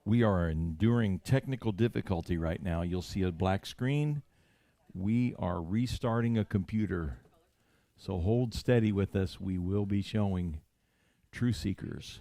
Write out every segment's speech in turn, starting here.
We are enduring technical difficulty right now. You'll see a black screen. We are restarting a computer. So hold steady with us. We will be showing True Seekers.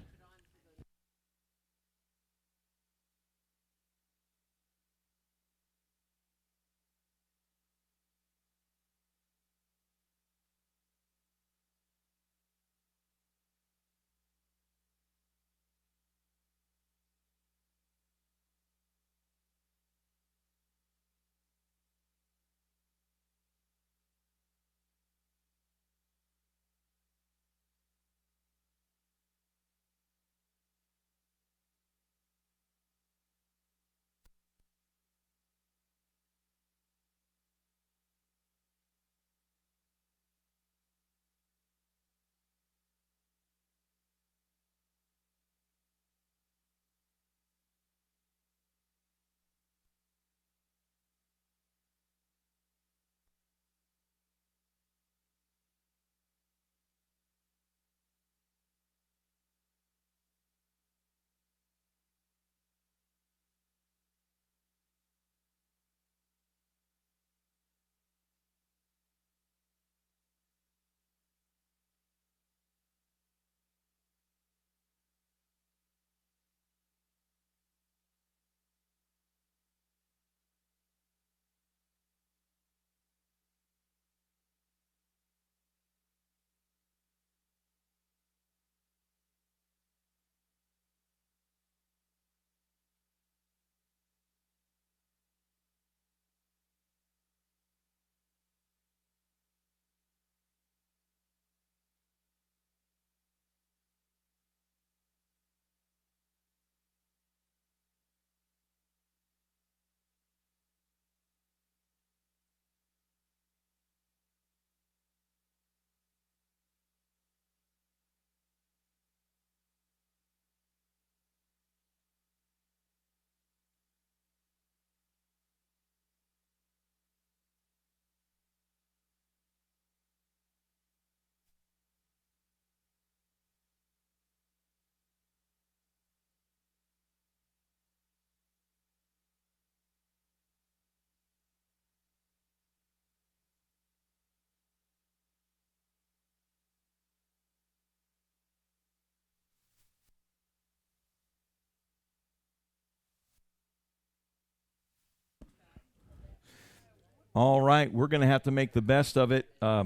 All right, we're going to have to make the best of it. Uh,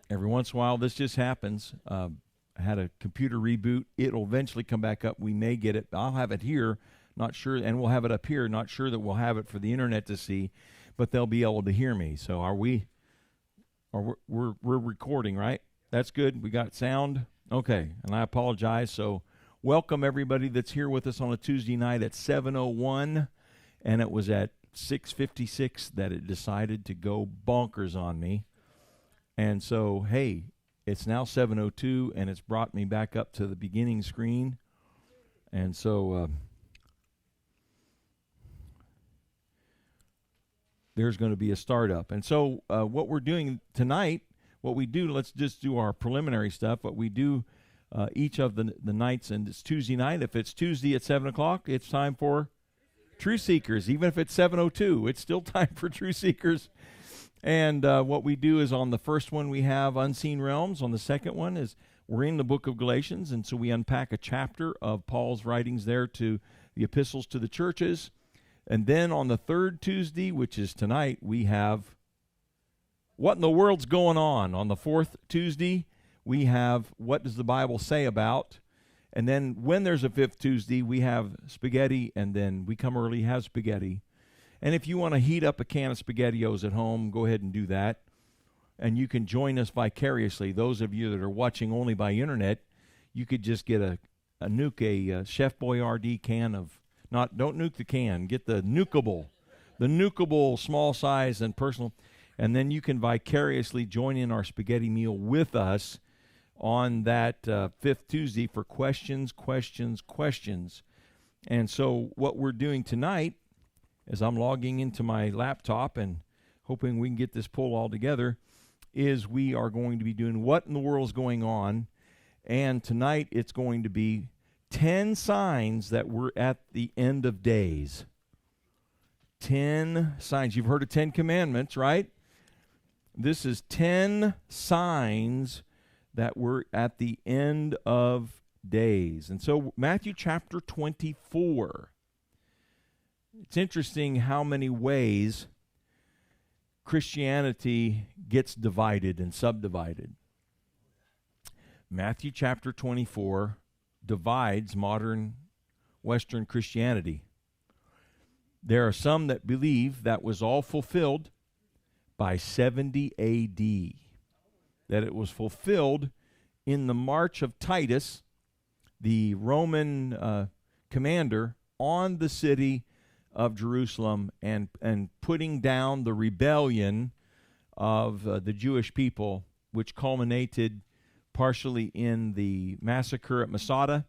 every once in a while, this just happens. I had a computer reboot. It'll eventually come back up. We may get it. I'll have it here, not sure, and we'll have it up here. Not sure that we'll have it for the internet to see, but they'll be able to hear me. So are we? Or we're recording, right? That's good. We got sound. Okay, and I apologize. So welcome everybody that's here with us on a Tuesday night at 7:01, and it was at 6:56 that it decided to go bonkers on me. And so, hey, it's now 7:02, and it's brought me back up to the beginning screen. And so there's going to be a startup. And so what we're doing tonight, what we do, let's just do our preliminary stuff. What we do each of the nights, and it's Tuesday night. If it's Tuesday at 7 o'clock, it's time for True Seekers. Even if it's 7:02, it's still time for True Seekers. And what we do is on the first one we have Unseen Realms. On the second one is we're in the book of Galatians, and so we unpack a chapter of Paul's writings there to the epistles to the churches. And then on the third Tuesday, which is tonight, we have What in the World's Going On? On the fourth Tuesday, we have What Does the Bible Say About? And then when there's a fifth Tuesday, we have spaghetti, and then we come early, have spaghetti. And if you want to heat up a can of SpaghettiOs at home, go ahead and do that. And you can join us vicariously. Those of you that are watching only by internet, you could just get a Chef Boyardee can of, don't nuke the can, get the nukeable small size and personal. And then you can vicariously join in our spaghetti meal with us on that fifth Tuesday for questions. And so what we're doing tonight, as I'm logging into my laptop and hoping we can get this pull all together, is we are going to be doing What in the World's Going On. And tonight it's going to be 10 signs that we're at the end of days. 10 signs. You've heard of 10 commandments, right? This is 10 signs that we're at the end of days. And so Matthew chapter 24. It's interesting how many ways Christianity gets divided and subdivided. Matthew chapter 24 divides modern Western Christianity. There are some that believe that was all fulfilled by 70 A.D., that it was fulfilled in the march of Titus, the Roman commander, on the city of Jerusalem and putting down the rebellion of the Jewish people, which culminated partially in the massacre at Masada,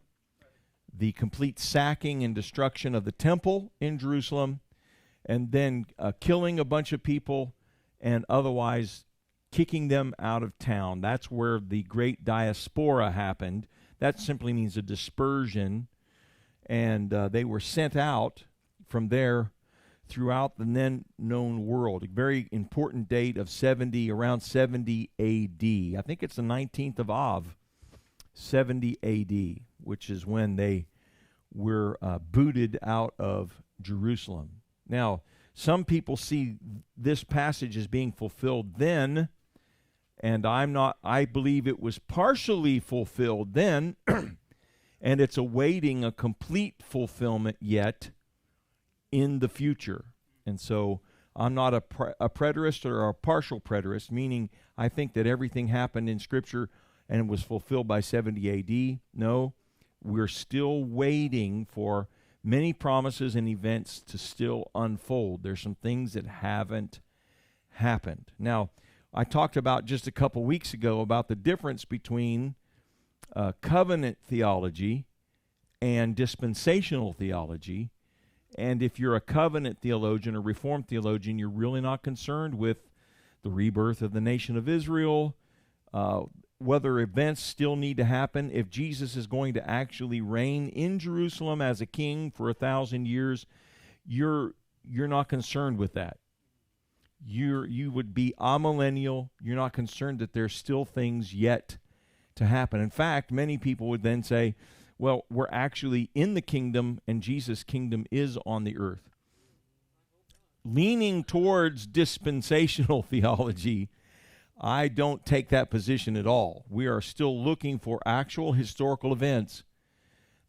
the complete sacking and destruction of the temple in Jerusalem, and then killing a bunch of people and otherwise kicking them out of town. That's where the great diaspora happened. That simply means a dispersion, and they were sent out from there throughout the then known world. A very important date of around 70 A.D. I think it's the 19th of Av, 70 A.D., which is when they were booted out of Jerusalem. Now, some people see this passage as being fulfilled then, and I believe it was partially fulfilled then, and it's awaiting a complete fulfillment yet in the future. And so I'm not a preterist or a partial preterist, meaning I think that everything happened in Scripture and was fulfilled by 70 A.D. No, we're still waiting for many promises and events to still unfold. There's some things that haven't happened. Now, I talked about just a couple weeks ago about the difference between covenant theology and dispensational theology. And if you're a covenant theologian or Reformed theologian, you're really not concerned with the rebirth of the nation of Israel, whether events still need to happen. If Jesus is going to actually reign in Jerusalem as a king for 1,000 years, you're not concerned with that. You would be amillennial. You're not concerned that there's still things yet to happen. In fact, many people would then say, well, we're actually in the kingdom, and Jesus' kingdom is on the earth. Leaning towards dispensational theology, I don't take that position at all. We are still looking for actual historical events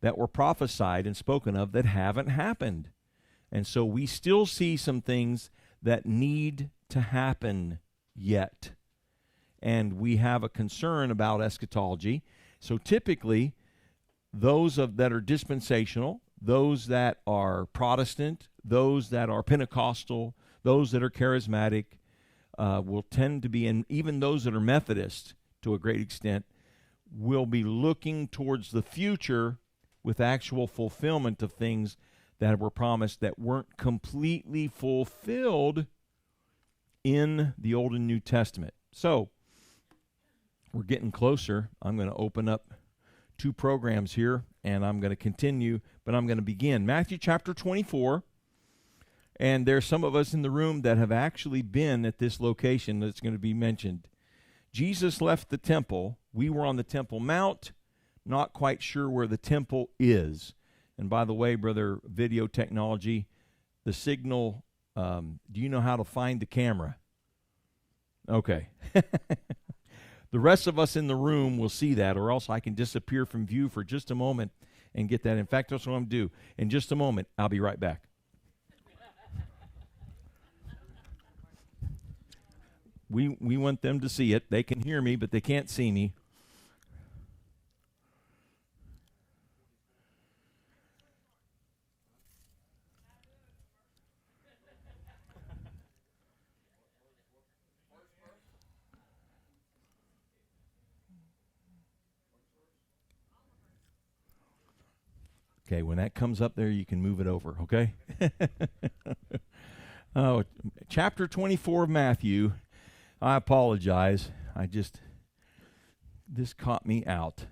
that were prophesied and spoken of that haven't happened. And so we still see some things that need to happen yet. And we have a concern about eschatology. So typically, those that are dispensational, those that are Protestant, those that are Pentecostal, those that are charismatic, will tend to be, and even those that are Methodist to a great extent, will be looking towards the future with actual fulfillment of things that were promised that weren't completely fulfilled in the Old and New Testament. So, we're getting closer. I'm going to open up 2 programs here, and I'm going to continue, but I'm going to begin. Matthew chapter 24, and there's some of us in the room that have actually been at this location that's going to be mentioned. Jesus left the temple. We were on the Temple Mount, not quite sure where the temple is. And by the way, brother, video technology, the signal, do you know how to find the camera? Okay. The rest of us in the room will see that, or else I can disappear from view for just a moment and get that. In fact, that's what I'm going to do. In just a moment, I'll be right back. We want them to see it. They can hear me, but they can't see me. Okay, when that comes up there, you can move it over, okay? Oh, chapter 24 of Matthew. I apologize. This caught me out.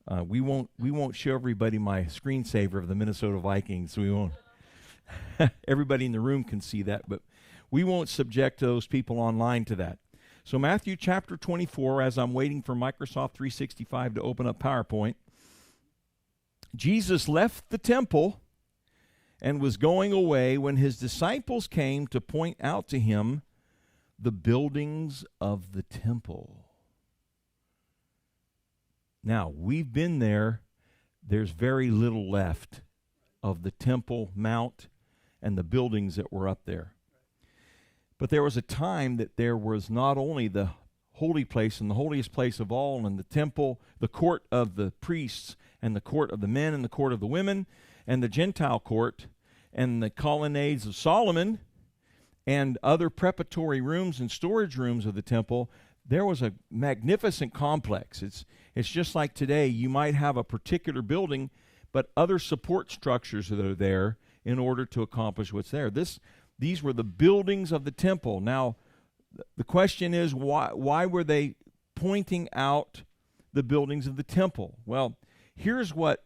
We won't show everybody my screensaver of the Minnesota Vikings. We won't. Everybody in the room can see that, but we won't subject those people online to that. So Matthew chapter 24, as I'm waiting for Microsoft 365 to open up PowerPoint, Jesus left the temple and was going away when his disciples came to point out to him the buildings of the temple. Now, we've been there. There's very little left of the Temple Mount and the buildings that were up there. But there was a time that there was not only the holy place and the holiest place of all, and the temple, the court of the priests, and the court of the men, and the court of the women, and the Gentile court, and the colonnades of Solomon, and other preparatory rooms and storage rooms of the temple. There was a magnificent complex. It's just like today. You might have a particular building, but other support structures that are there in order to accomplish what's there. These were the buildings of the temple. Now, the question is, why were they pointing out the buildings of the temple? Well, here's what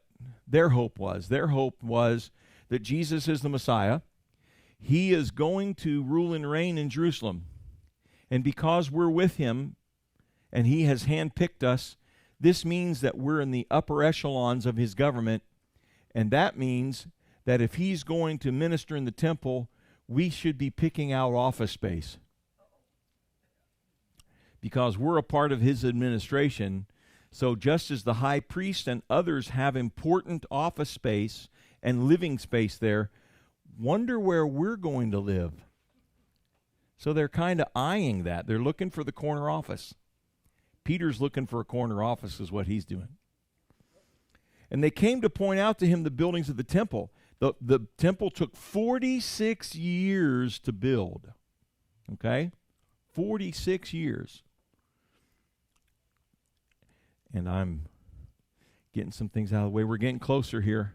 their hope was. Their hope was that Jesus is the Messiah. He is going to rule and reign in Jerusalem. And because we're with him and he has handpicked us, this means that we're in the upper echelons of his government. And that means that if he's going to minister in the temple, we should be picking out office space. Because we're a part of his administration. So just as the high priest and others have important office space and living space there, wonder where we're going to live. So they're kind of eyeing that. They're looking for the corner office. Peter's looking for a corner office is what he's doing. And they came to point out to him the buildings of the temple. The temple took 46 years to build. Okay? 46 years. And I'm getting some things out of the way. We're getting closer here.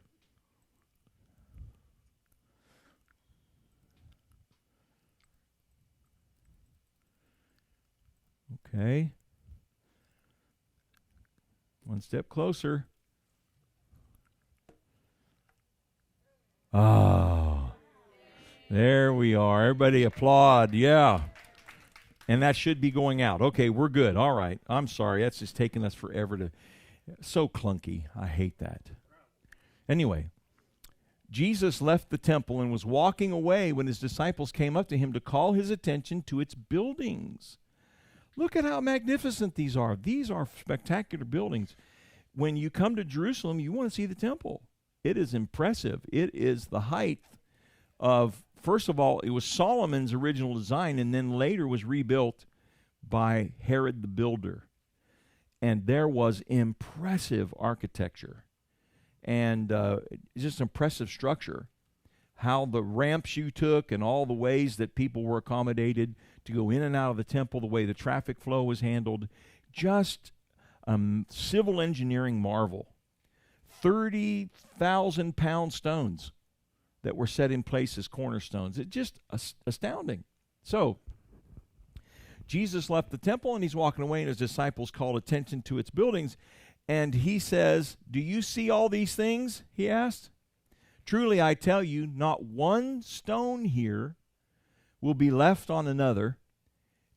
Okay. One step closer. Oh, there we are. Everybody applaud. Yeah. And that should be going out. Okay, we're good. All right. I'm sorry. That's just taking us forever to... So clunky. I hate that. Anyway, Jesus left the temple and was walking away when his disciples came up to him to call his attention to its buildings. Look at how magnificent these are. These are spectacular buildings. When you come to Jerusalem, you want to see the temple. It is impressive. It is the height of, first of all, it was Solomon's original design, and then later was rebuilt by Herod the Builder. And there was impressive architecture and just impressive structure. How the ramps you took and all the ways that people were accommodated to go in and out of the temple, the way the traffic flow was handled, just civil engineering marvel. 30,000-pound stones that were set in place as cornerstones. It's just astounding. So, Jesus left the temple and he's walking away, and his disciples called attention to its buildings. And he says, "Do you see all these things?" he asked. "Truly I tell you, not one stone here will be left on another.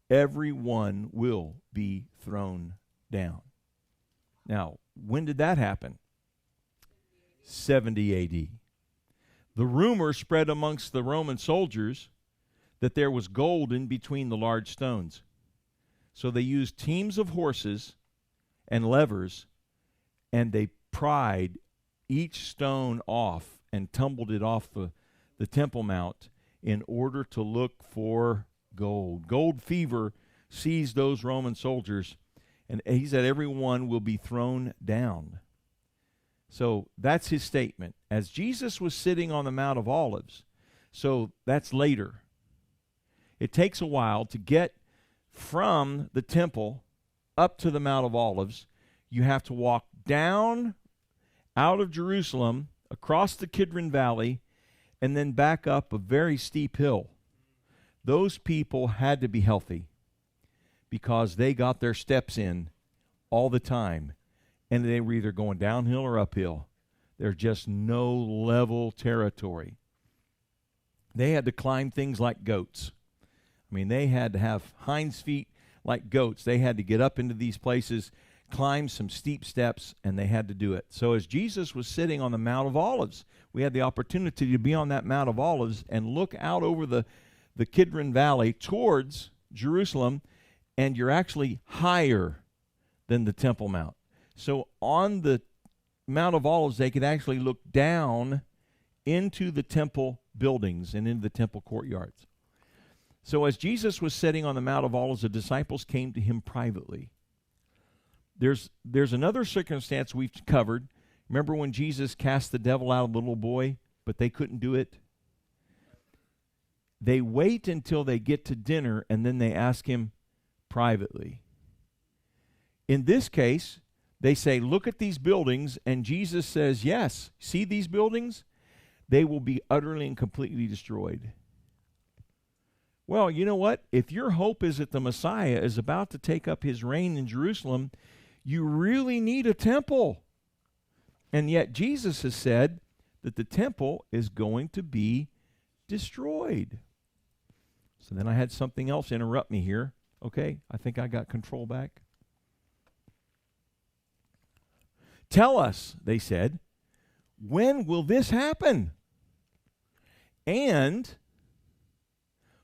Every one will be thrown down." Now, when did that happen? 70 A.D. The rumor spread amongst the Roman soldiers that there was gold in between the large stones. So they used teams of horses and levers, and they pried each stone off and tumbled it off the Temple Mount in order to look for gold. Gold fever seized those Roman soldiers, and he said everyone will be thrown down. So that's his statement. As Jesus was sitting on the Mount of Olives, so that's later. It takes a while to get from the temple up to the Mount of Olives. You have to walk down out of Jerusalem, across the Kidron Valley, and then back up a very steep hill. Those people had to be healthy because they got their steps in all the time. and they were either going downhill or uphill. There's just no level territory. They had to climb things like goats. I mean, they had to have hinds feet like goats. They had to get up into these places, climb some steep steps, and they had to do it. So as Jesus was sitting on the Mount of Olives, we had the opportunity to be on that Mount of Olives and look out over the Kidron Valley towards Jerusalem, and you're actually higher than the Temple Mount. So on the Mount of Olives, they could actually look down into the temple buildings and into the temple courtyards. So as Jesus was sitting on the Mount of Olives, the disciples came to him privately. There's another circumstance we've covered. Remember when Jesus cast the devil out of the little boy, but they couldn't do it? They wait until they get to dinner, and then they ask him privately. In this case, they say, look at these buildings, and Jesus says, yes, see these buildings? They will be utterly and completely destroyed. Well, you know what? If your hope is that the Messiah is about to take up his reign in Jerusalem, you really need a temple. And yet Jesus has said that the temple is going to be destroyed. So then I had something else interrupt me here. Okay, I think I got control back. Tell us, they said, when will this happen? And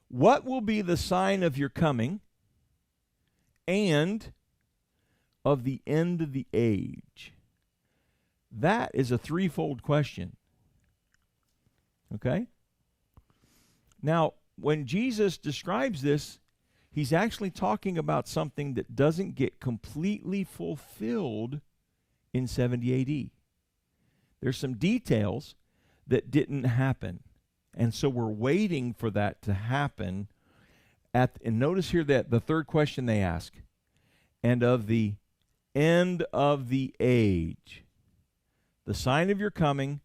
what will be the sign of your coming and of the end of the age? That is a threefold question. Okay? Now, when Jesus describes this, he's actually talking about something that doesn't get completely fulfilled in 70 AD. There's some details that didn't happen. And so we're waiting for that to happen. And notice here that the third question they ask, and of the end of the age, the sign of your coming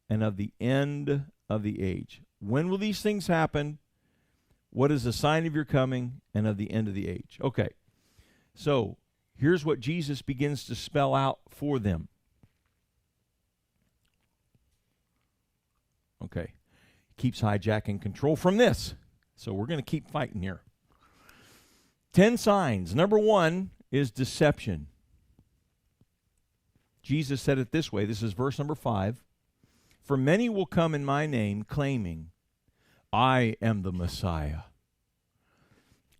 and of the end of the age. When will these things happen? What is the sign of your coming and of the end of the age? Okay, so here's what Jesus begins to spell out for them. Okay, keeps hijacking control from this. So we're going to keep fighting here. 10 signs. Number 1 is deception. Jesus said it this way. This is verse number 5. For many will come in my name, claiming, I am the Messiah,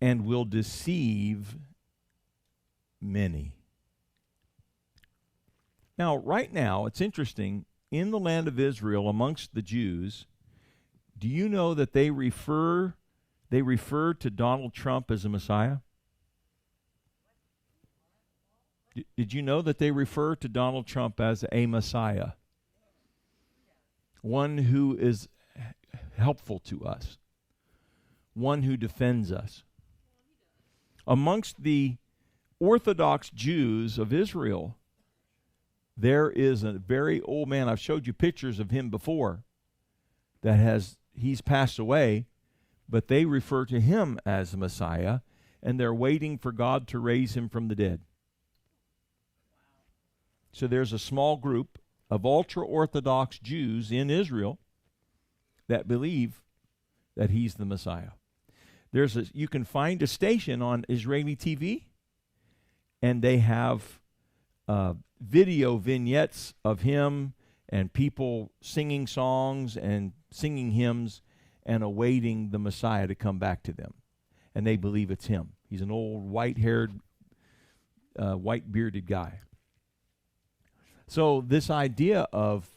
and will deceive many. Now, right now, it's interesting, in the land of Israel, amongst the Jews, do you know that they refer to Donald Trump as a Messiah? Did you know that they refer to Donald Trump as a Messiah? One who is helpful to us. One who defends us. Amongst the Orthodox Jews of Israel, there is a very old man. I've showed you pictures of him before. He's passed away, but they refer to him as the Messiah, and they're waiting for God to raise him from the dead. So there's a small group of ultra-Orthodox Jews in Israel that believe that he's the Messiah. You can find a station on Israeli TV, and they have video vignettes of him and people singing songs and singing hymns and awaiting the Messiah to come back to them. And they believe it's him. He's an old white-haired, white-bearded guy. So this idea of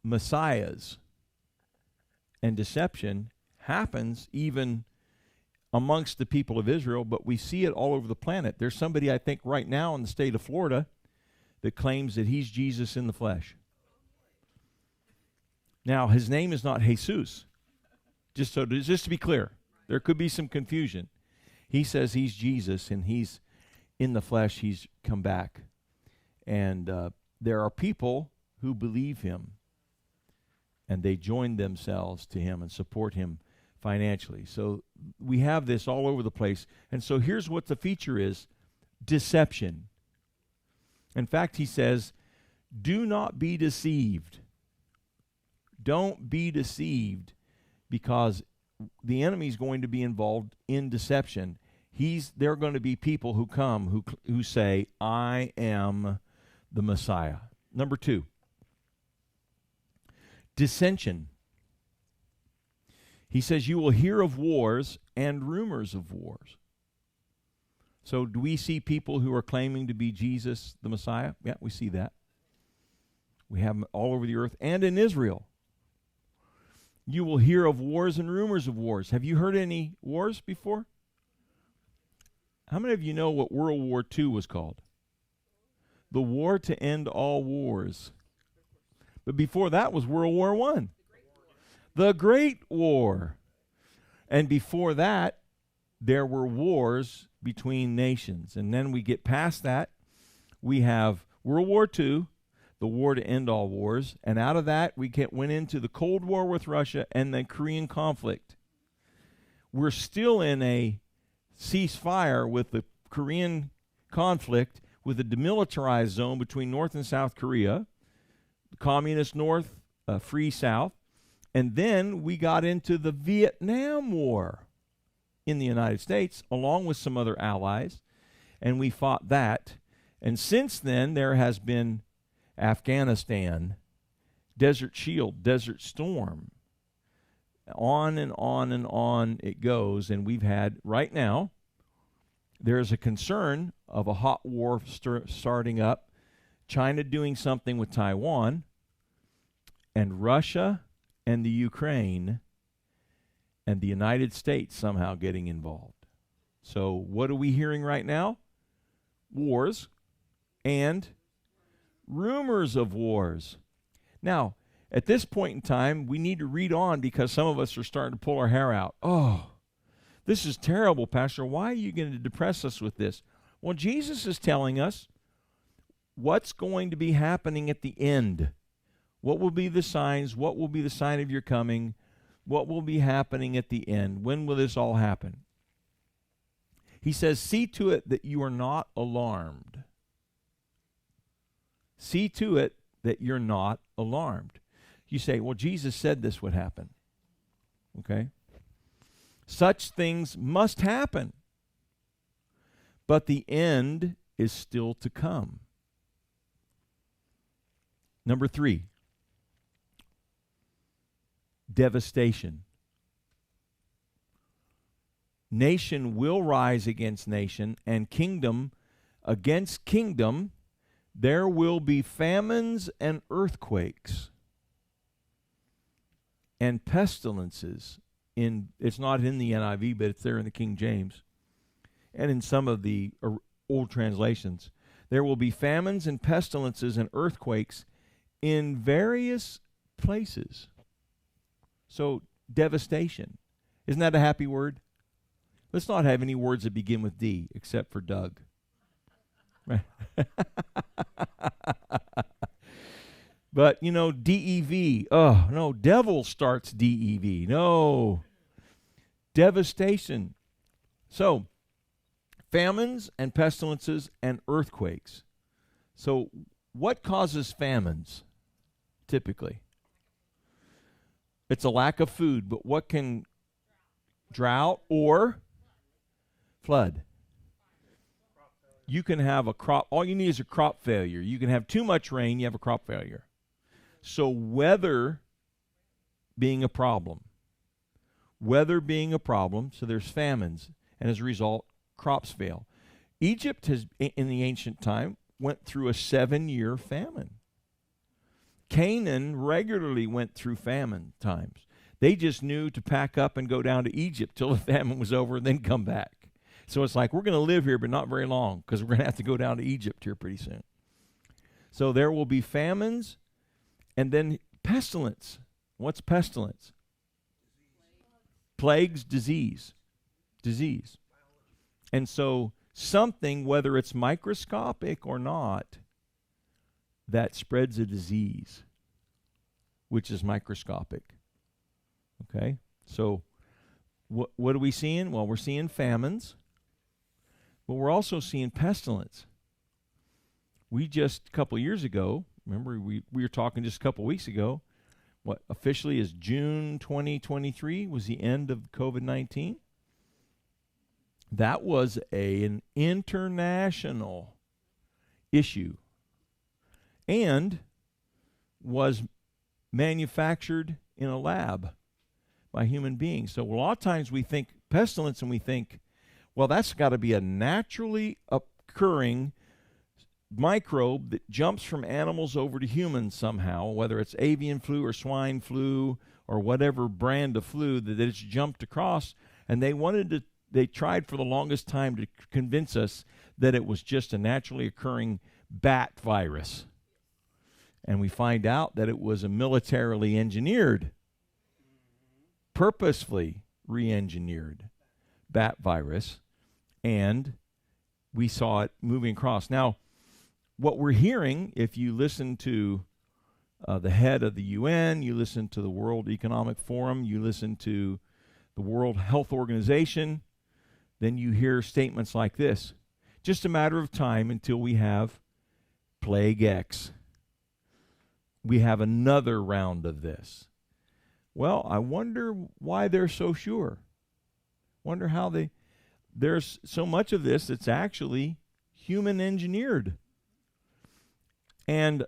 messiahs and deception happens even amongst the people of Israel, but we see it all over the planet. There's somebody, I think, right now in the state of Florida that claims that he's Jesus in the flesh. Now, his name is not Jesus. Just to be clear, there could be some confusion. He says he's Jesus and he's in the flesh, he's come back. And there are people who believe him, and they join themselves to him and support him financially. So we have this all over the place. And so here's what the feature is: deception. In fact, he says, do not be deceived. Don't be deceived, because the enemy is going to be involved in deception. There are going to be people who come who say, I am the Messiah. Number 2, dissension. He says, you will hear of wars and rumors of wars. So do we see people who are claiming to be Jesus, the Messiah? Yeah, we see that. We have them all over the earth and in Israel. You will hear of wars and rumors of wars. Have you heard any wars before? How many of you know what World War II was called? The war to end all wars. But before that was World War I. The Great War. And before that, there were wars between nations. And then we get past that. We have World War II, the war to end all wars. And out of that, we went into the Cold War with Russia and the Korean conflict. We're still in a ceasefire with the Korean conflict, with a demilitarized zone between North and South Korea, communist North, free South. And then we got into the Vietnam War in the United States, along with some other allies, and we fought that. And since then, there has been Afghanistan, Desert Shield, Desert Storm. On and on and on it goes. And we've had, right now, there's a concern of a hot war starting up, China doing something with Taiwan, and Russia and the Ukraine and the United States somehow getting involved. So what are we hearing right now? Wars and rumors of wars. Now, at this point in time, we need to read on, because some of us are starting to pull our hair out. Oh, this is terrible, Pastor. Why are you going to depress us with this? Well, Jesus is telling us what's going to be happening at the end. What will be the signs? What will be the sign of your coming? What will be happening at the end? When will this all happen? He says, see to it that you are not alarmed. See to it that you're not alarmed. You say, well, Jesus said this would happen. Okay? Such things must happen, but the end is still to come. Number 3, devastation. Nation will rise against nation, and kingdom against kingdom. There will be famines and earthquakes and pestilences. It's not in the NIV, but it's there in the King James and in some of the old translations. There will be famines and pestilences and earthquakes in various places. So, devastation. Isn't that a happy word? Let's not have any words that begin with D, except for Doug. But, DEV. Oh, no, devil starts DEV. No. Devastation. So, famines and pestilences and earthquakes. So, what causes famines, typically? It's a lack of food, but what can drought or flood? You can have a crop, all you need is a crop failure. You can have too much rain, you have a crop failure. So weather being a problem. Weather being a problem, so there's famines, and as a result, crops fail. Egypt has, in the ancient time, went through a 7-year famine. Canaan regularly went through famine times. They just knew to pack up and go down to Egypt till the famine was over and then come back. So it's like, we're going to live here, but not very long, because we're going to have to go down to Egypt here pretty soon. So there will be famines, and then pestilence. What's pestilence? Plagues, disease. Disease. And so something, whether it's microscopic or not, that spreads a disease, which is microscopic. Okay? So what are we seeing? Well, we're seeing famines, but we're also seeing pestilence. We just a couple years ago, remember we were talking just a couple weeks ago, what officially is June 2023 was the end of COVID-19. That was an international issue and was manufactured in a lab by human beings. So a lot of times we think pestilence and we think, well, that's got to be a naturally occurring microbe that jumps from animals over to humans somehow, whether it's avian flu or swine flu or whatever brand of flu that it's jumped across. And they tried for the longest time to convince us that it was just a naturally occurring bat virus. And we find out that it was a militarily engineered, purposefully re-engineered bat virus, and we saw it moving across. Now, what we're hearing, if you listen to the head of the UN, you listen to the World Economic Forum, you listen to the World Health Organization, then you hear statements like this: just a matter of time until we have Plague X. We have another round of this. Well, I wonder why they're so sure. Wonder how there's so much of this that's actually human engineered. And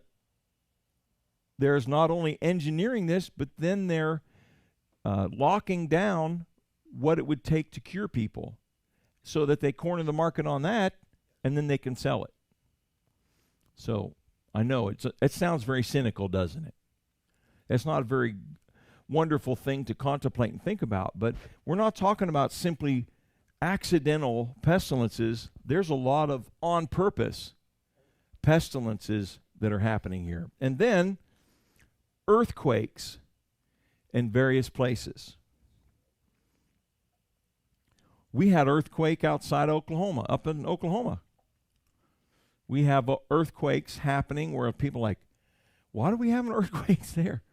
there's not only engineering this, but then they're locking down what it would take to cure people so that they corner the market on that, and then they can sell it. So I know it sounds very cynical, doesn't it? It's not a very wonderful thing to contemplate and think about, but we're not talking about simply accidental pestilences. There's a lot of on-purpose pestilences that are happening here. And then earthquakes in various places. We had earthquake outside Oklahoma, up in Oklahoma. We have earthquakes happening where people are like, why do we have earthquakes there?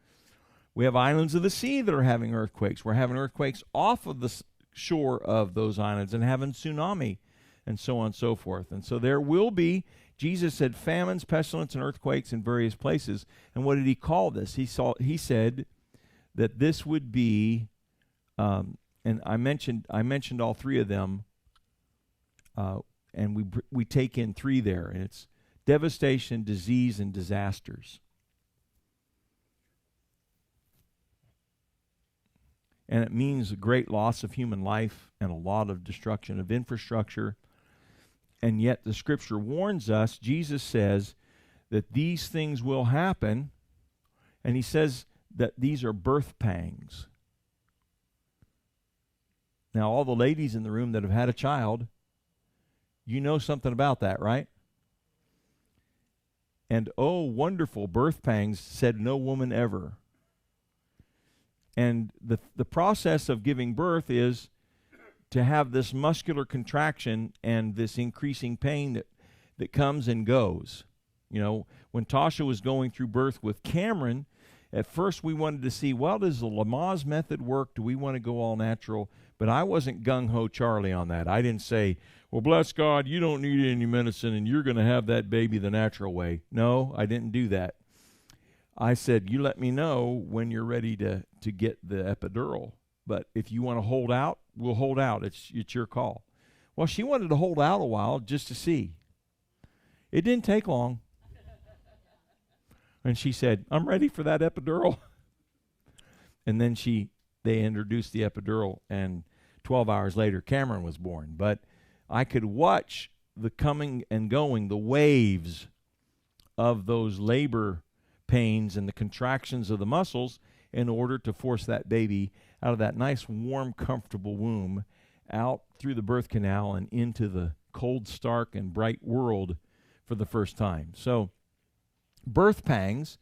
We have islands of the sea that are having earthquakes. We're having earthquakes off of the shore of those islands and having tsunami and so on and so forth. And so there will be, Jesus said, famines, pestilence, and earthquakes in various places. And what did he call this? He said that this would be, and I mentioned all three of them, and we take in three there, and it's devastation, disease, and disasters. And it means a great loss of human life and a lot of destruction of infrastructure. And yet the Scripture warns us, Jesus says, that these things will happen, and he says that these are birth pangs. Now, all the ladies in the room that have had a child, you know something about that, right? And oh, wonderful birth pangs, said no woman ever. And the process of giving birth is to have this muscular contraction and this increasing pain that comes and goes. You know, when Tasha was going through birth with Cameron, at first we wanted to see, well, does the Lamaze method work? Do we want to go all natural? But I wasn't gung-ho Charlie on that. I didn't say, well, bless God, you don't need any medicine and you're going to have that baby the natural way. No, I didn't do that. I said, you let me know when you're ready to get the epidural. But if you want to hold out, we'll hold out. It's your call. Well, she wanted to hold out a while just to see. It didn't take long. And she said, I'm ready for that epidural. And then they introduced the epidural, and 12 hours later, Cameron was born. But I could watch the coming and going, the waves of those labor pains and the contractions of the muscles in order to force that baby out of that nice, warm, comfortable womb out through the birth canal and into the cold, stark, and bright world for the first time. So birth pangs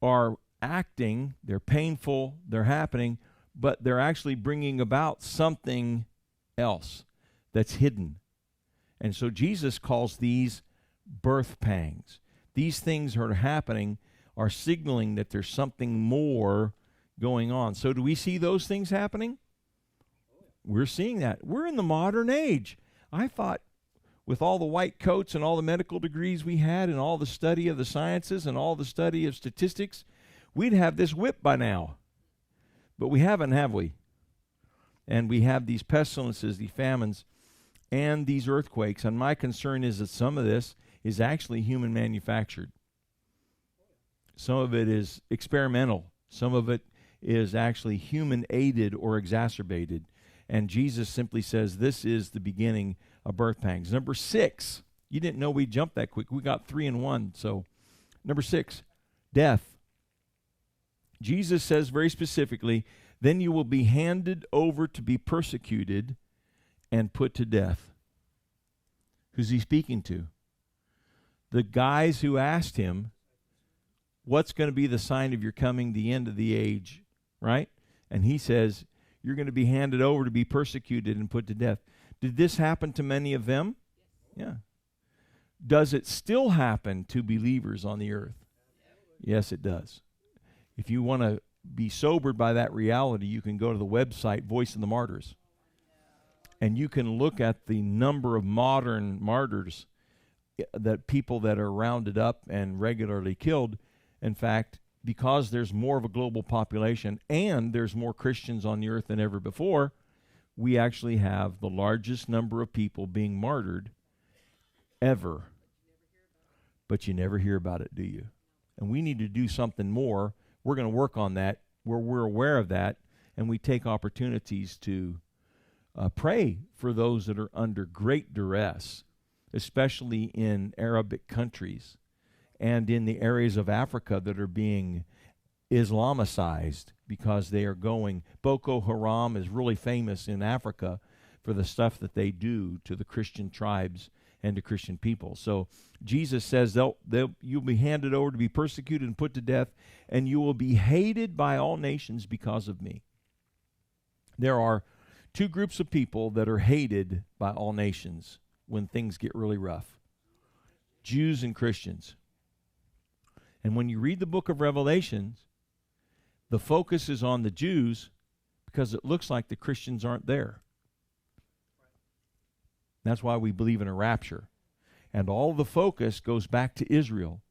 are acting, they're painful, they're happening, but they're actually bringing about something else that's hidden. And so Jesus calls these birth pangs. These things are happening, are signaling that there's something more going on. So do we see those things happening? We're seeing that. We're in the modern age. I thought with all the white coats and all the medical degrees we had and all the study of the sciences and all the study of statistics, we'd have this whip by now. But we haven't, have we? And we have these pestilences, these famines, and these earthquakes. And my concern is that some of this is actually human manufactured. Some of it is experimental. Some of it is actually human aided or exacerbated. And Jesus simply says this is the beginning of birth pangs. Number 6, you didn't know we jumped that quick. We got 3 in 1. So number 6, death. Jesus says very specifically, then you will be handed over to be persecuted and put to death. Who's he speaking to? The guys who asked him, what's going to be the sign of your coming, the end of the age, right? And he says, you're going to be handed over to be persecuted and put to death. Did this happen to many of them? Yeah. Does it still happen to believers on the earth? Yes, it does. If you want to be sobered by that reality, you can go to the website Voice of the Martyrs. And you can look at the number of modern martyrs, that people that are rounded up and regularly killed. In fact, because there's more of a global population and there's more Christians on the earth than ever before, we actually have the largest number of people being martyred ever. But you never hear about it, do you? And we need to do something more. We're going to work on that, where we're aware of that, and we take opportunities to pray for those that are under great duress, especially in Arabic countries and in the areas of Africa that are being Islamicized because they are going. Boko Haram is really famous in Africa for the stuff that they do to the Christian tribes and to Christian people. So Jesus says you'll be handed over to be persecuted and put to death, and you will be hated by all nations because of me. There are 2 groups of people that are hated by all nations when things get really rough: Jews and Christians. And when you read the book of Revelations, the focus is on the Jews because it looks like the Christians aren't there. That's why we believe in a rapture. And all the focus goes back to Israel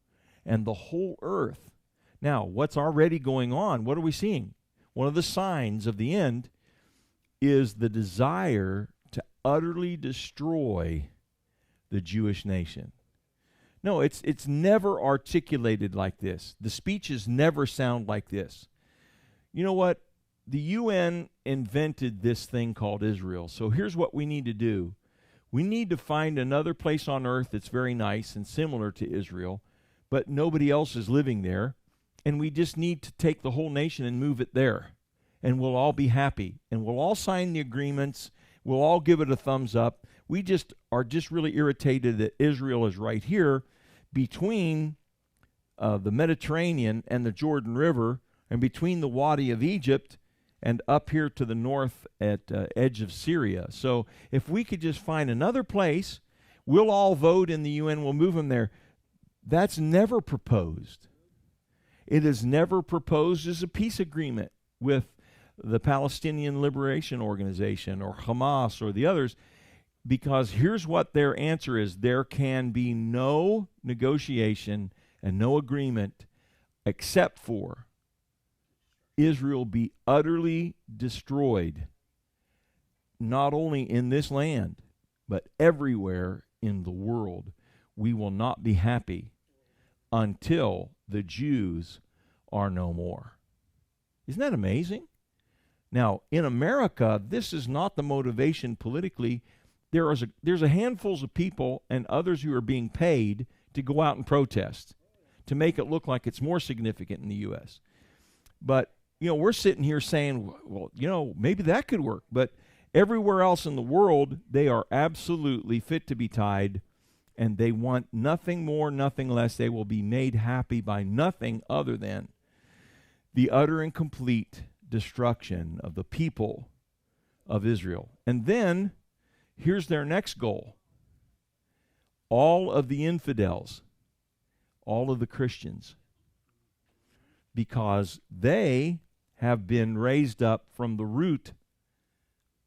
and the whole earth. Now, what's already going on? What are we seeing? One of the signs of the end is the desire to utterly destroy the Jewish nation. No, it's never articulated like this. The speeches never sound like this. You know what? The UN invented this thing called Israel. So here's what we need to do. We need to find another place on earth that's very nice and similar to Israel, but nobody else is living there, and we just need to take the whole nation and move it there, and we'll all be happy, and we'll all sign the agreements. We'll all give it a thumbs up. We just are really irritated that Israel is right here between the Mediterranean and the Jordan River, and between the Wadi of Egypt and up here to the north at edge of Syria. So if we could just find another place, we'll all vote in the UN, we'll move them there. That's never proposed. It is never proposed as a peace agreement with the Palestinian Liberation Organization or Hamas or the others, because here's what their answer is: there can be no negotiation and no agreement except for Israel be utterly destroyed, not only in this land, but everywhere in the world. We will not be happy until the Jews are no more. Isn't that amazing? Now, in America, this is not the motivation politically. There's a handfuls of people and others who are being paid to go out and protest, to make it look like it's more significant in the U.S. But, we're sitting here saying, well, maybe that could work. But everywhere else in the world, they are absolutely fit to be tied, and they want nothing more, nothing less. They will be made happy by nothing other than the utter and complete destruction of the people of Israel. And then here's their next goal: all of the infidels, all of the Christians, because they have been raised up from the root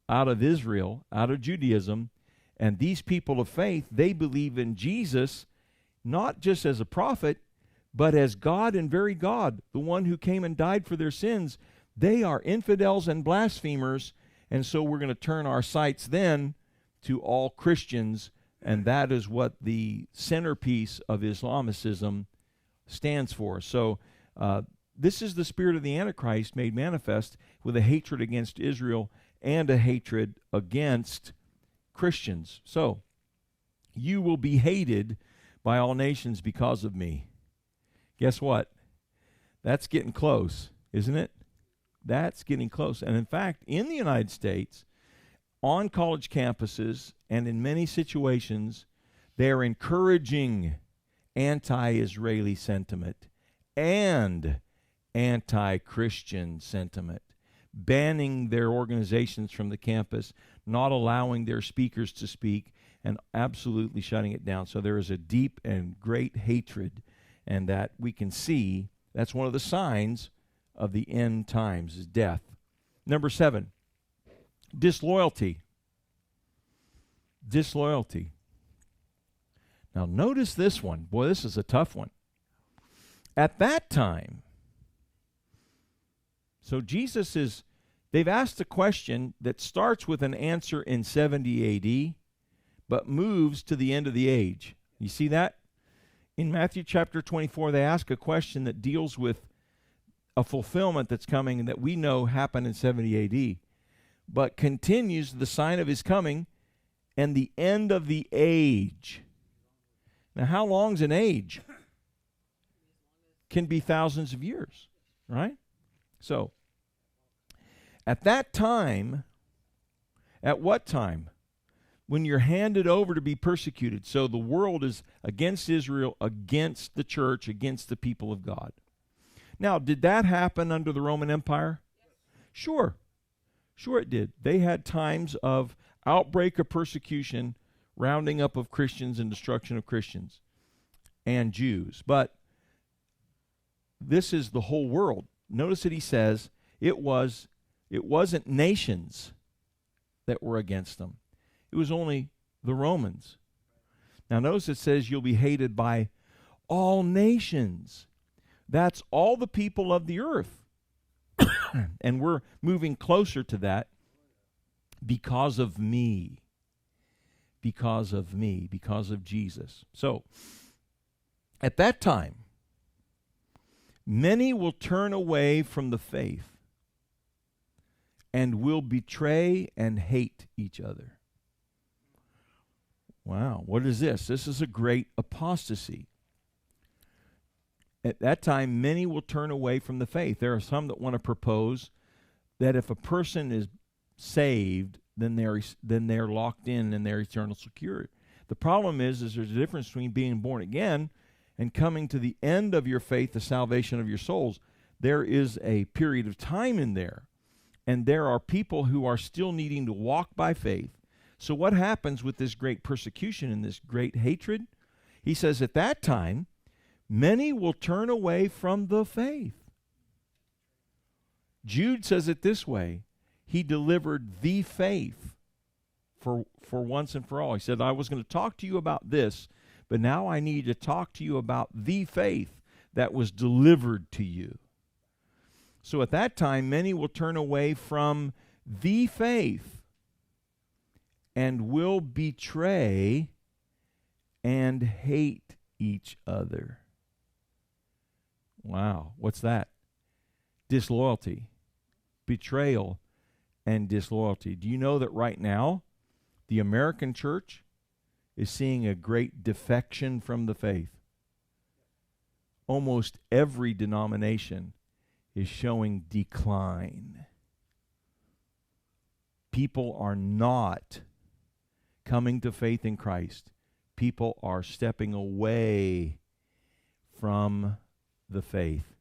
out of Israel, out of Judaism, And these people of faith, they believe in Jesus not just as a prophet, but as God and very God, the one who came and died for their sins. They are infidels and blasphemers, and so we're going to turn our sights then to all Christians, and that is what the centerpiece of Islamicism stands for. So this is the spirit of the Antichrist made manifest with a hatred against Israel and a hatred against Christians. So you will be hated by all nations because of me. Guess what? That's getting close, isn't it? That's getting close. And in fact, in the United States, on college campuses and in many situations, they're encouraging anti-Israeli sentiment and anti-Christian sentiment, banning their organizations from the campus, not allowing their speakers to speak, and absolutely shutting it down. So there is a deep and great hatred, and that we can see. That's one of the signs of the end times, is death. Number 7, disloyalty. Disloyalty. Now notice this one. Boy, this is a tough one. At that time, so they've asked a question that starts with an answer in 70 A.D., but moves to the end of the age. You see that? In Matthew chapter 24, they ask a question that deals with a fulfillment that's coming and that we know happened in 70 A.D., but continues the sign of his coming and the end of the age. Now, how long's an age? Can be thousands of years, right? So, at that time, at what time? When you're handed over to be persecuted. So the world is against Israel, against the church, against the people of God. Now, did that happen under the Roman Empire? Sure. Sure it did. They had times of outbreak of persecution, rounding up of Christians and destruction of Christians and Jews. But this is the whole world. Notice that he says it wasn't nations that were against them. It was only the Romans. Now notice it says you'll be hated by all nations. That's all the people of the earth. And we're moving closer to that because of me. Because of me. Because of Jesus. So, at that time, many will turn away from the faith and will betray and hate each other. Wow, what is this? This is a great apostasy. At that time, many will turn away from the faith. There are some that want to propose that if a person is saved, then they're locked in their eternal security. The problem is there's a difference between being born again and coming to the end of your faith, the salvation of your souls. There is a period of time in there, and there are people who are still needing to walk by faith. So what happens with this great persecution and this great hatred? He says at that time, many will turn away from the faith. Jude says it this way. He delivered the faith for once and for all. He said, I was going to talk to you about this, but now I need to talk to you about the faith that was delivered to you. So at that time, many will turn away from the faith and will betray and hate each other. Wow, what's that? Disloyalty, betrayal, and disloyalty. Do you know that right now, the American church is seeing a great defection from the faith? Almost every denomination is showing decline. People are not coming to faith in Christ. People are stepping away from the faith.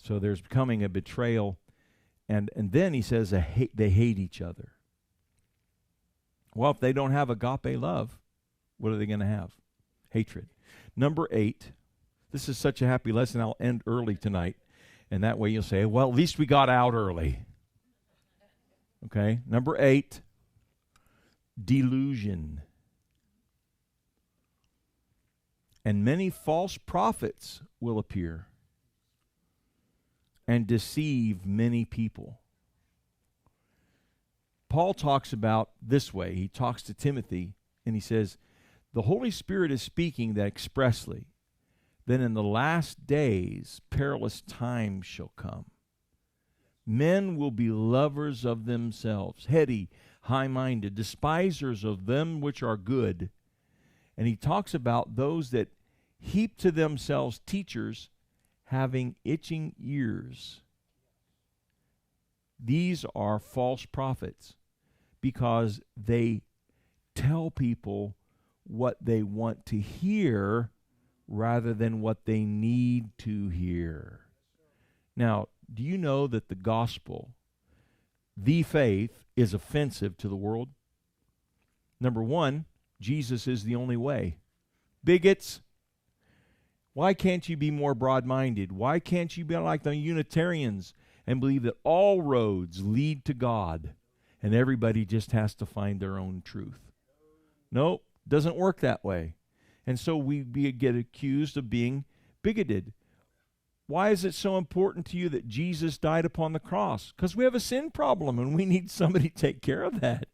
So there's becoming a betrayal, and then he says they hate each other. Well, if they don't have agape love, what are they going to have? Hatred. Number 8. This is such a happy lesson. I'll end early tonight, and that way you'll say, well, at least we got out early. Okay, number 8. delusion. And many false prophets will appear and deceive many people. Paul talks about this way. He talks to Timothy and he says, the Holy Spirit is speaking that expressly, then in the last days perilous times shall come. Men will be lovers of themselves, heady, high-minded, despisers of them which are good. And he talks about those that heap to themselves teachers having itching ears. These are false prophets because they tell people what they want to hear rather than what they need to hear. Now, do you know that the gospel, the faith, is offensive to the world? Number one, Jesus is the only way. Bigots, why can't you be more broad-minded? Why can't you be like the Unitarians and believe that all roads lead to God and everybody just has to find their own truth? Nope, doesn't work that way. And so we get accused of being bigoted. Why is it so important to you that Jesus died upon the cross? Because we have a sin problem and we need somebody to take care of that.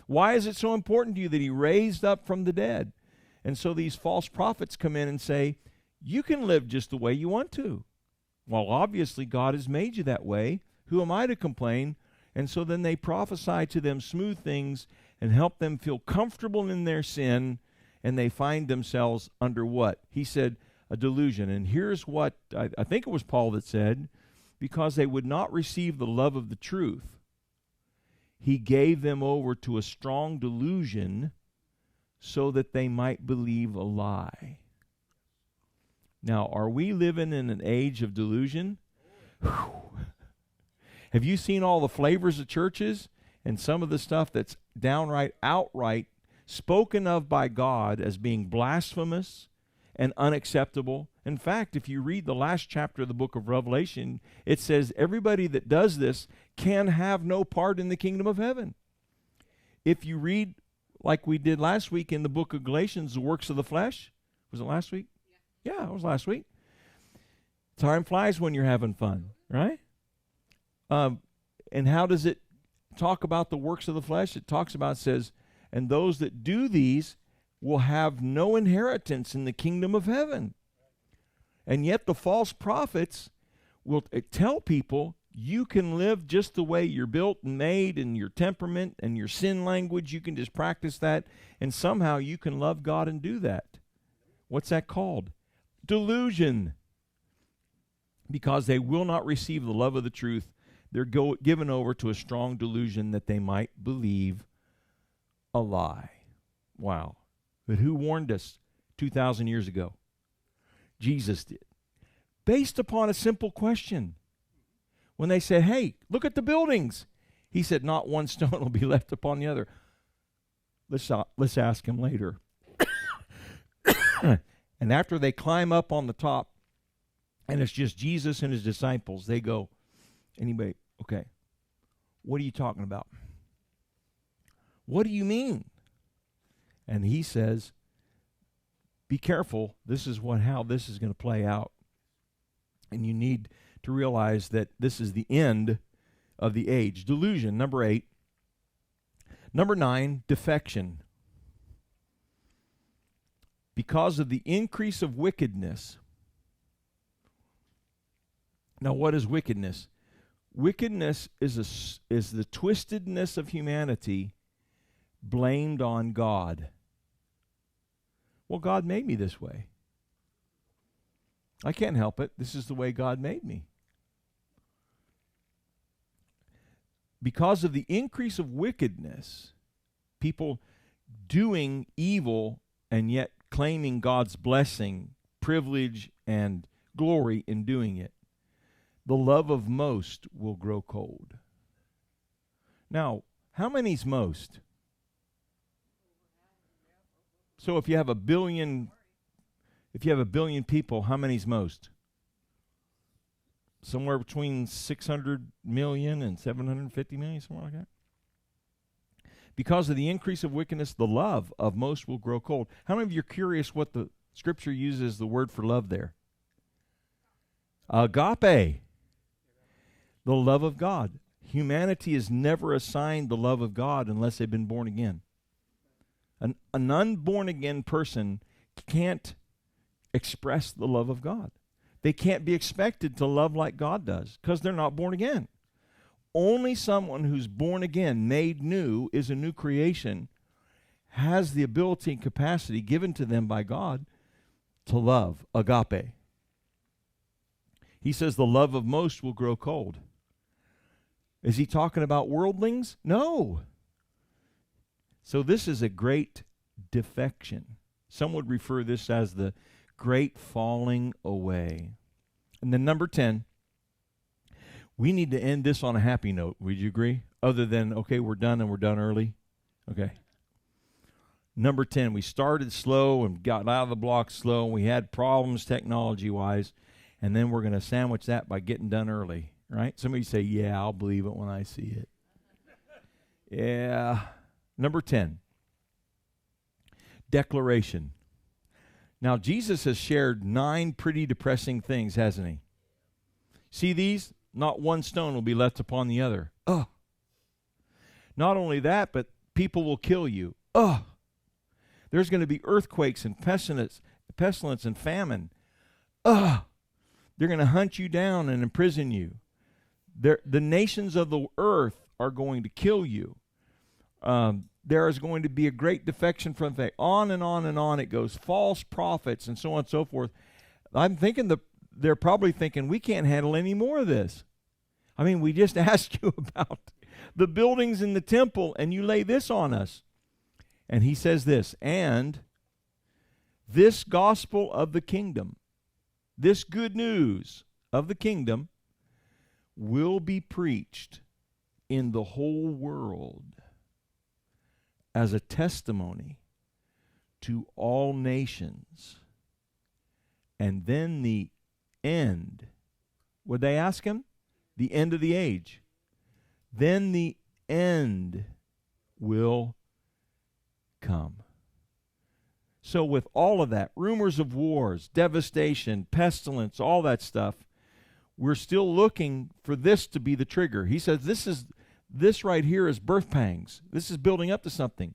Why is it so important to you that he raised up from the dead? And so these false prophets come in and say, you can live just the way you want to. Well, obviously God has made you that way. Who am I to complain? And so then they prophesy to them smooth things and help them feel comfortable in their sin, and they find themselves under what? He said, a delusion. And here's what, I think it was Paul that said, because they would not receive the love of the truth, he gave them over to a strong delusion so that they might believe a lie. Now, are we living in an age of delusion? Whew. Have you seen all the flavors of churches and some of the stuff that's outright spoken of by God as being blasphemous and unacceptable? In fact, if you read the last chapter of the book of Revelation, it says everybody that does this can have no part in the kingdom of heaven. If you read, like we did last week in the book of Galatians, the works of the flesh, was it last week? Yeah, it was last week. Time flies when you're having fun, right? And how does it talk about the works of the flesh? It talks about, it says, and those that do these will have no inheritance in the kingdom of heaven. And yet the false prophets will tell people you can live just the way you're built and made, and your temperament and your sin language, you can just practice that, and somehow you can love God and do that. What's that called? Delusion. Because they will not receive the love of the truth, they're given over to a strong delusion that they might believe a lie. Wow. But who warned us 2,000 years ago? Jesus did. Based upon a simple question. When they said, hey, look at the buildings. He said, not one stone will be left upon the other. Let's ask him later. And after they climb up on the top, and it's just Jesus and his disciples, they go, anyway, okay, what are you talking about? What do you mean? And he says, be careful. This is how this is going to play out. And you need to realize that this is the end of the age. Delusion, number 8. Number 9, defection. Because of the increase of wickedness. Now, what is wickedness? Wickedness is the twistedness of humanity blamed on God. Well, God made me this way. I can't help it. This is the way God made me. Because of the increase of wickedness, people doing evil and yet claiming God's blessing, privilege, and glory in doing it, the love of most will grow cold. Now, how many's most? So if you have a billion people, how many's most? Somewhere between 600 million and 750 million, somewhere like that. Because of the increase of wickedness, the love of most will grow cold. How many of you are curious what the Scripture uses the word for love there? Agape. The love of God. Humanity is never assigned the love of God unless they've been born again. An unborn again person can't express the love of God. They can't be expected to love like God does because they're not born again. Only someone who's born again, made new, is a new creation, has the ability and capacity given to them by God to love, agape. He says the love of most will grow cold. Is he talking about worldlings? No. So this is a great defection. Some would refer this as the great falling away. And then number 10, we need to end this on a happy note. Would you agree? Other than, okay, we're done and we're done early. Okay. Number 10, we started slow and got out of the block slow, and we had problems technology-wise, and then we're going to sandwich that by getting done early, right? Somebody say, yeah, I'll believe it when I see it. Yeah. Number 10, declaration. Now, Jesus has shared 9 pretty depressing things, hasn't he? See these? Not one stone will be left upon the other. Ugh. Not only that, but people will kill you. Ugh. There's going to be earthquakes and pestilence and famine. Ugh. They're going to hunt you down and imprison you. The nations of the earth are going to kill you. There is going to be a great defection from faith. On and on and on it goes. False prophets and so on and so forth. I'm thinking they're probably thinking, we can't handle any more of this. I mean, we just asked you about the buildings in the temple, and you lay this on us. And he says this, and this gospel of the kingdom, this good news of the kingdom will be preached in the whole world as a testimony to all nations. And then the end. Would they ask him? The end of the age. Then the end will come. So with all of that, rumors of wars, devastation, pestilence, all that stuff, we're still looking for this to be the trigger. He says this right here is birth pangs. This is building up to something.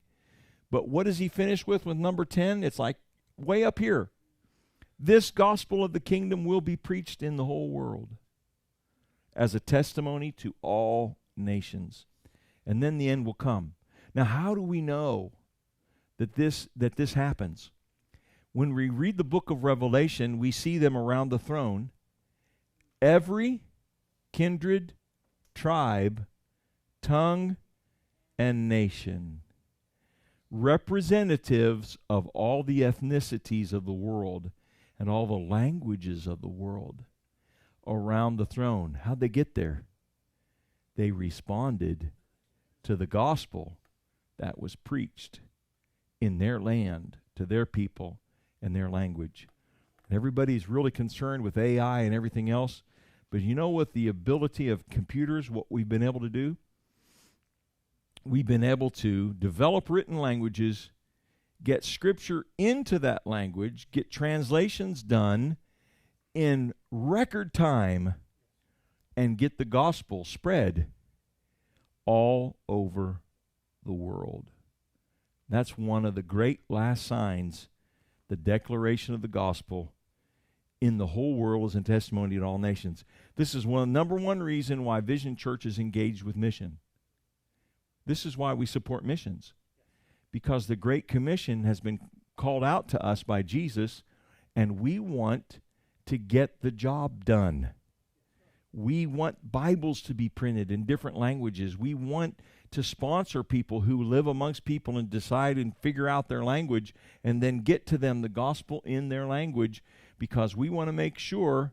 But what does he finish with number 10? It's like way up here. This gospel of the kingdom will be preached in the whole world as a testimony to all nations. And then the end will come. Now, how do we know that this happens? When we read the book of Revelation, we see them around the throne. Every kindred, tribe, tongue, and nation. Representatives of all the ethnicities of the world and all the languages of the world around the throne. How'd they get there? They responded to the gospel that was preached in their land, to their people and their language. And everybody's really concerned with AI and everything else. But you know, with the ability of computers, what we've been able to do? We've been able to develop written languages, get scripture into that language, get translations done in record time, and get the gospel spread all over the world. That's one of the great last signs, the declaration of the gospel in the whole world as a testimony to all nations. This is number one reason why Vision Church is engaged with mission. This is why we support missions, because the Great Commission has been called out to us by Jesus, and we want to get the job done. We want Bibles to be printed in different languages. We want to sponsor people who live amongst people and decide and figure out their language and then get to them the gospel in their language, because we want to make sure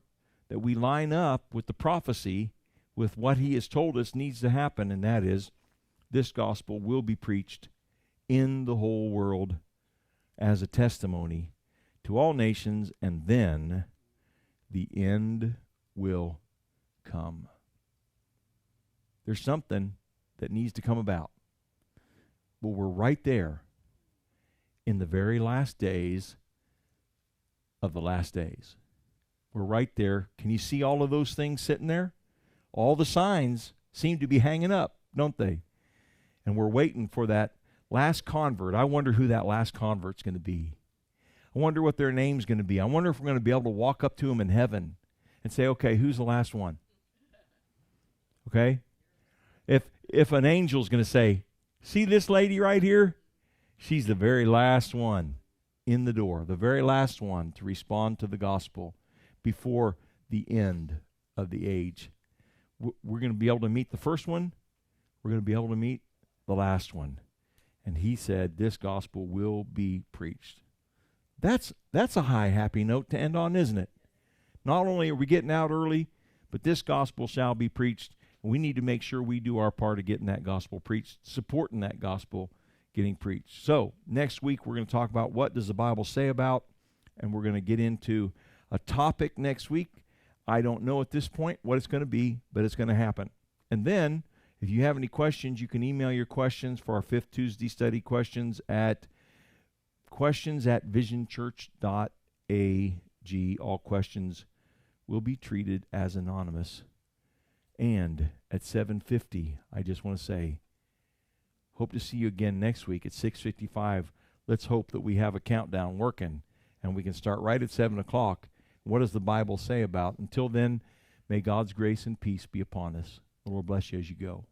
that we line up with the prophecy, with what he has told us needs to happen, and that is this gospel will be preached in the whole world as a testimony to all nations, and then the end will come. There's something that needs to come about. Well, we're right there in the very last days of the last days. We're right there. Can you see all of those things sitting there? All the signs seem to be hanging up, don't they? And we're waiting for that last convert. I wonder who that last convert's going to be. I wonder what their name's going to be. I wonder if we're going to be able to walk up to them in heaven and say, okay, who's the last one? Okay? If an angel's going to say, see this lady right here? She's the very last one in the door, the very last one to respond to the gospel before the end of the age. We're going to be able to meet the first one. We're going to be able to meet the last one. And he said, this gospel will be preached. That's a high, happy note to end on, isn't it? Not only are we getting out early, but this gospel shall be preached. We need to make sure we do our part of getting that gospel preached, supporting that gospel getting preached. So next week we're going to talk about what does the Bible say about, and we're going to get into a topic next week. I don't know at this point what it's going to be, but it's going to happen. And then if you have any questions, you can email your questions for our Fifth Tuesday study questions at questions@visionchurch.ag. All questions will be treated as anonymous. And at 7:50, I just want to say, hope to see you again next week at 6:55. Let's hope that we have a countdown working and we can start right at 7 o'clock. What does the Bible say about? Until then, may God's grace and peace be upon us. The Lord bless you as you go.